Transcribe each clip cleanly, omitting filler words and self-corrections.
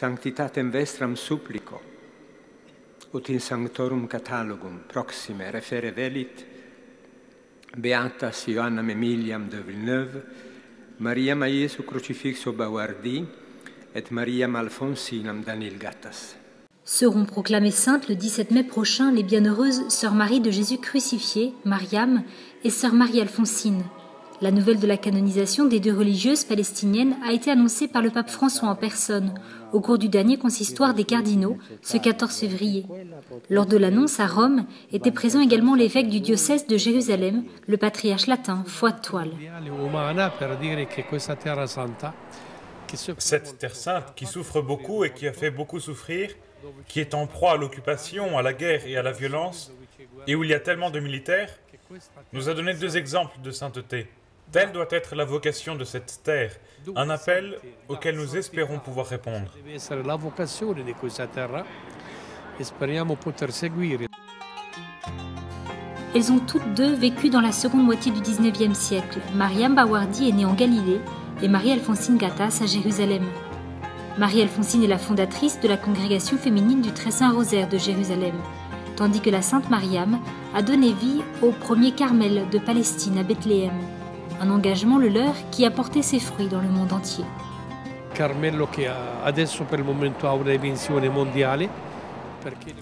Sanctitatem vestram supplico, ut in sanctorum catalogum proxime refere velit, Beatas Ioannam Emiliam de Villeneuve, Mariam Iesu crucifixo Bawardi, et Mariam Alfonsinam Danilgatas. Seront proclamées saintes le 17 mai prochain les bienheureuses Sœur Marie de Jésus crucifié, Mariam, et Sœur Marie-Alphonsine. La nouvelle de la canonisation des deux religieuses palestiniennes a été annoncée par le pape François en personne, au cours du dernier consistoire des cardinaux, ce 14 février. Lors de l'annonce à Rome, était présent également l'évêque du diocèse de Jérusalem, le patriarche latin Foy de Toile. Cette terre sainte qui souffre beaucoup et qui a fait beaucoup souffrir, qui est en proie à l'occupation, à la guerre et à la violence, et où il y a tellement de militaires, nous a donné deux exemples de sainteté. Telle doit être la vocation de cette terre, un appel auquel nous espérons pouvoir répondre. Elles ont toutes deux vécu dans la seconde moitié du XIXe siècle. Mariam Bawardi est née en Galilée et Marie-Alphonsine Gattas à Jérusalem. Marie-Alphonsine est la fondatrice de la congrégation féminine du Très Saint Rosaire de Jérusalem, tandis que la Sainte Mariam a donné vie au premier Carmel de Palestine à Bethléem. Un engagement, le leur, qui a porté ses fruits dans le monde entier.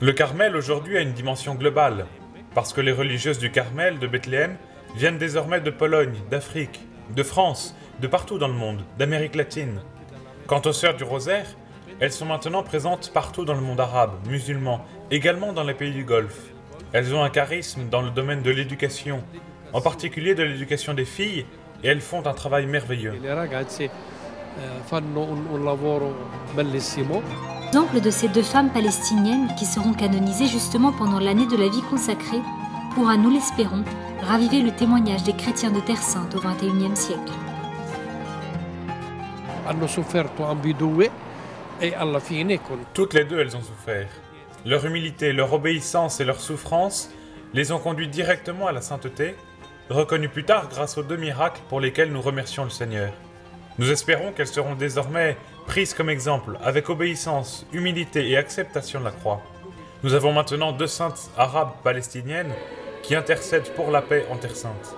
Le Carmel aujourd'hui a une dimension globale, parce que les religieuses du Carmel de Bethléem viennent désormais de Pologne, d'Afrique, de France, de partout dans le monde, d'Amérique latine. Quant aux sœurs du Rosaire, elles sont maintenant présentes partout dans le monde arabe, musulman, également dans les pays du Golfe. Elles ont un charisme dans le domaine de l'éducation, en particulier de l'éducation des filles, et elles font un travail merveilleux. Exemple de ces deux femmes palestiniennes qui seront canonisées justement pendant l'année de la vie consacrée pourra, nous l'espérons, raviver le témoignage des chrétiens de Terre Sainte au XXIe siècle. Toutes les deux, elles ont souffert. Leur humilité, leur obéissance et leur souffrance les ont conduites directement à la sainteté, reconnues plus tard grâce aux deux miracles pour lesquels nous remercions le Seigneur. Nous espérons qu'elles seront désormais prises comme exemple, avec obéissance, humilité et acceptation de la croix. Nous avons maintenant deux saintes arabes palestiniennes qui intercèdent pour la paix en Terre Sainte.